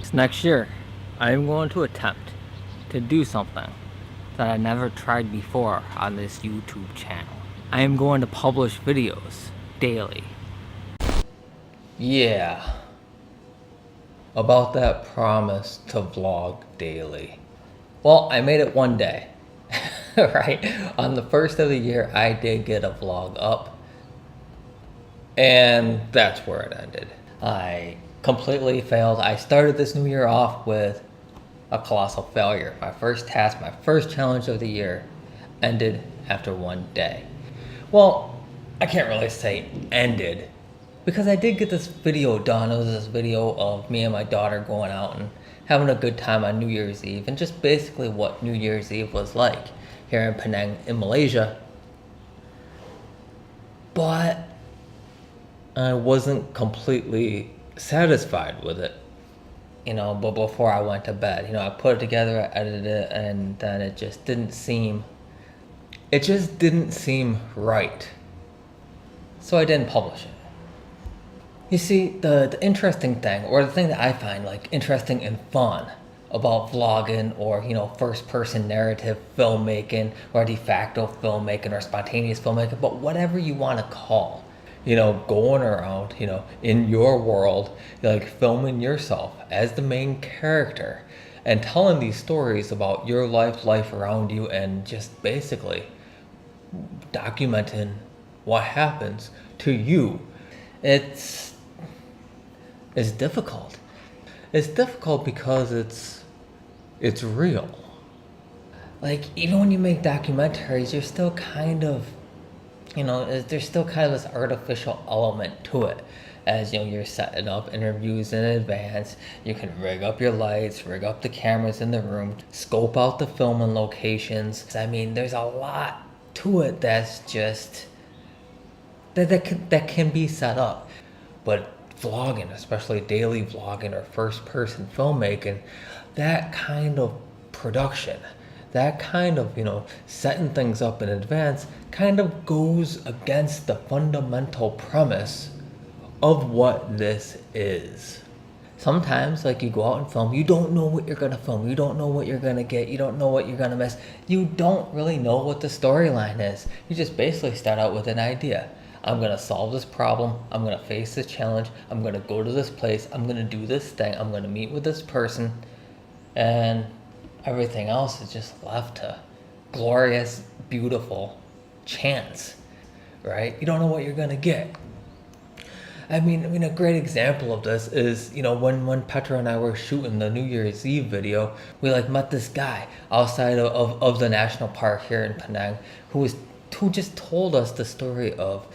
This next year, I am going to attempt to do something that I never tried before on this YouTube channel. I am going to publish videos daily. Yeah, about that promise to vlog daily. Well, I made it one day, right? On the first of the year, I did get a vlog up, and that's where it ended. I completely failed. I started this new year off with a colossal failure. My first task, my first challenge of the year ended after one day. Well, I can't really say ended, because I did get this video done. It was this video of me and my daughter going out and having a good time on New Year's Eve, and just basically what New Year's Eve was like here in Penang in Malaysia. But I wasn't completely satisfied with it, but before I went to bed, I put it together, I edited it, and then it just didn't seem right. So I didn't publish it. You see, the interesting thing, or the thing that I find interesting and fun about vlogging, or first person narrative filmmaking, or de facto filmmaking, or spontaneous filmmaking, but whatever you want to call, going around, in your world, filming yourself as the main character and telling these stories about your life around you, and just basically documenting what happens to you. It's difficult. It's difficult because it's real. Even when you make documentaries, you're still kind of, there's still kind of this artificial element to it. As you're setting up interviews in advance, you can rig up your lights, rig up the cameras in the room, scope out the filming locations. I mean, there's a lot to it that's just that can be set up. But vlogging, especially daily vlogging or first person filmmaking, that kind of production, that kind of setting things up in advance, kind of goes against the fundamental premise of what this is. Sometimes, you go out and film, you don't know what you're gonna film, you don't know what you're gonna get, you don't know what you're gonna miss, you don't really know what the storyline is. You just basically start out with an idea. I'm gonna solve this problem, I'm gonna face this challenge, I'm gonna go to this place, I'm gonna do this thing, I'm gonna meet with this person, and everything else is just left to glorious, beautiful chance, right? You don't know what you're gonna get. I mean, a great example of this is, when Petra and I were shooting the New Year's Eve video, we met this guy outside of the national park here in Penang who just told us the story of,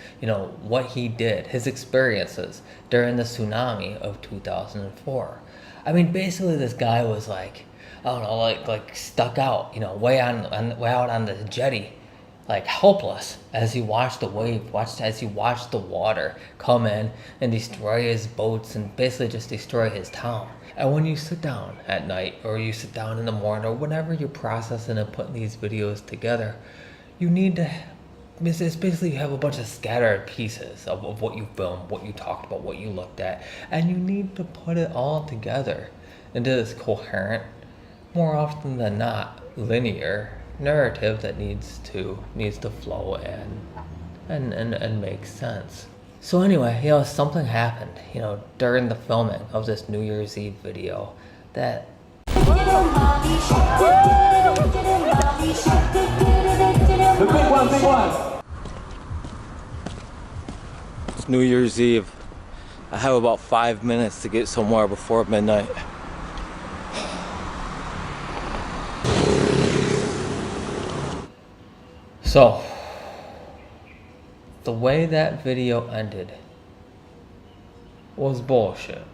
what he did, his experiences during the tsunami of 2004. I mean, basically this guy was stuck out, way out on the jetty, helpless as he watched the wave, as he watched the water come in and destroy his boats and basically just destroy his town. And when you sit down at night, or you sit down in the morning, or whenever you're processing and putting these videos together, you need to, it's basically you have a bunch of scattered pieces of what you filmed, what you talked about, what you looked at, and you need to put it all together into this coherent, more often than not, linear narrative that needs to flow and make sense. So anyway, something happened, during the filming of this New Year's Eve video that the big one. It's New Year's Eve. I have about 5 minutes to get somewhere before midnight. So, the way that video ended was bullshit.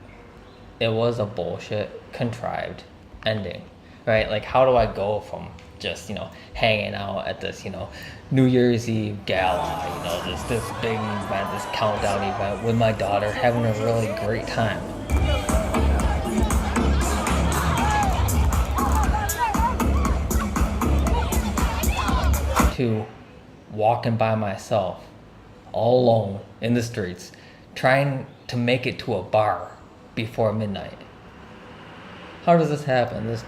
It was a bullshit, contrived ending, right? How do I go from just, hanging out at this, New Year's Eve gala, this big event, this countdown event with my daughter, having a really great time, to walking by myself, all alone in the streets, trying to make it to a bar before midnight. how does this happen? This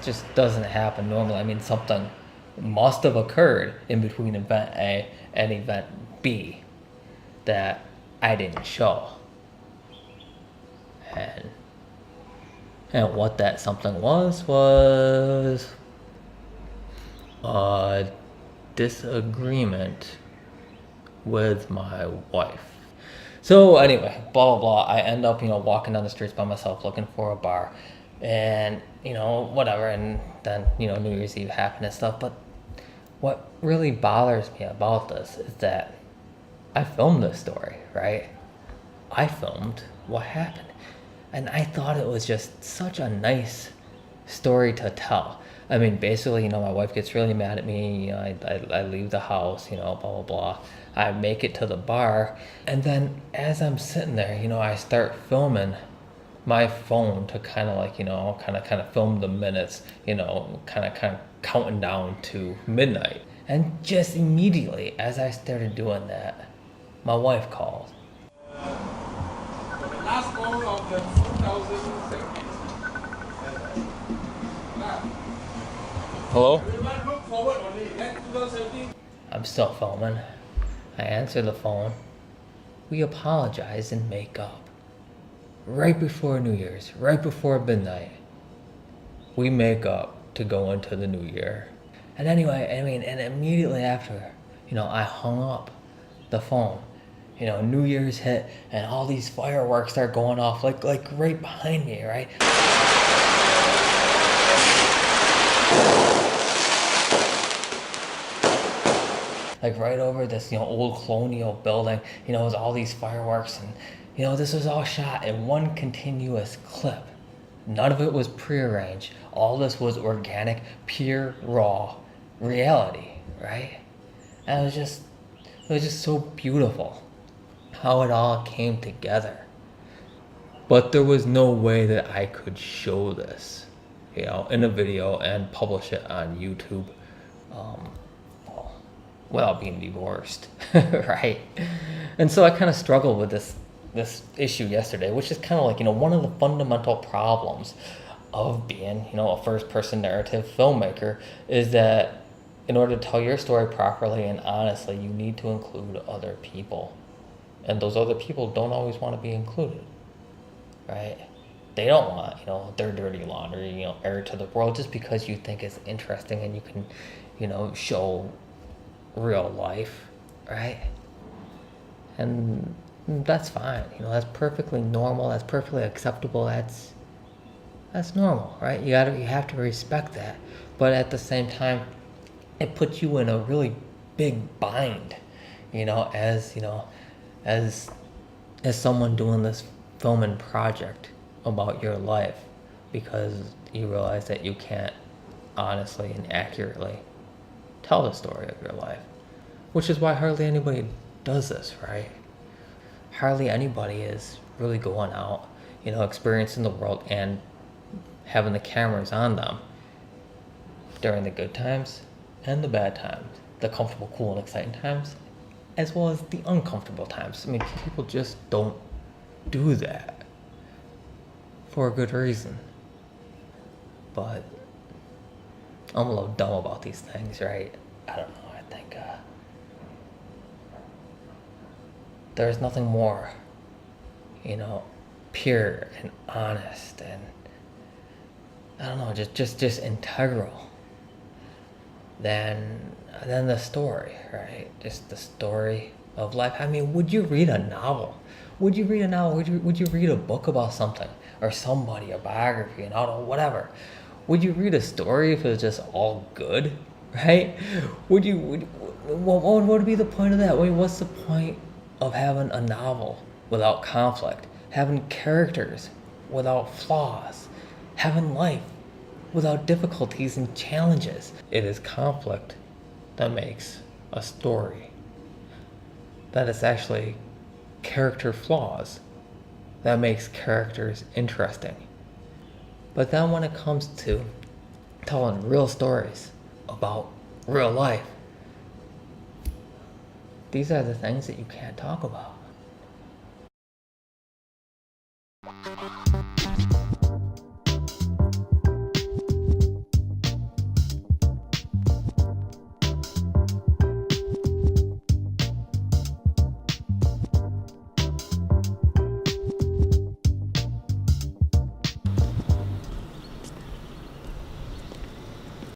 just doesn't happen normally. I mean, something must have occurred in between event A and event B that I didn't show. And what that something was a disagreement with my wife. So anyway, blah blah blah. I end up, walking down the streets by myself looking for a bar, and whatever. And then New Year's Eve happened and stuff. But what really bothers me about this is that I filmed this story, right? I filmed what happened, and I thought it was just such a nice story to tell. I mean, basically, my wife gets really mad at me. I leave the house, blah, blah, blah. I make it to the bar. And then as I'm sitting there, I start filming my phone to kind of film the minutes, kind of counting down to midnight. And just immediately as I started doing that, my wife called. The last call of the 2017. Hello? Everyone look forward only. Next 2017. I'm still filming. I answer the phone. We apologize and make up. Right before New Year's, right before midnight, we make up to go into the new year. And anyway, and immediately after, I hung up the phone. New Year's hit and all these fireworks start going off like right behind me, right? Like right over this, old colonial building, with all these fireworks, and this was all shot in one continuous clip. None of it was prearranged. All this was organic, pure, raw reality, right? And it was just so beautiful how it all came together. But there was no way that I could show this, in a video and publish it on YouTube, without being divorced, right? And so I kind of struggled with this issue yesterday, which is kind of like, one of the fundamental problems of being, a first-person narrative filmmaker is that in order to tell your story properly and honestly, you need to include other people. And those other people don't always want to be included, right? They don't want, their dirty laundry, aired to the world just because you think it's interesting and you can, show real life, right? And that's fine. That's perfectly normal. That's perfectly acceptable. That's normal, right? You have to respect that. But at the same time, it puts you in a really big bind, as someone doing this filming project about your life, because you realize that you can't honestly and accurately tell the story of your life, which is why hardly anybody does this, right? Hardly anybody is really going out, experiencing the world and having the cameras on them during the good times and the bad times, the comfortable, cool, and exciting times, as well as the uncomfortable times. I mean, people just don't do that for a good reason. But I'm a little dumb about these things, right? I don't know. I think there's nothing more, pure and honest and I don't know, just integral than the story, right? Just the story of life. I mean, would you read a novel? Would you read a book about something or somebody, a biography, an auto, whatever? Would you read a story if it was just all good, right? What would be the point of that? I mean, what's the point of having a novel without conflict, having characters without flaws, having life without difficulties and challenges? It is conflict that makes a story. That is actually character flaws that makes characters interesting. But then when it comes to telling real stories about real life, these are the things that you can't talk about.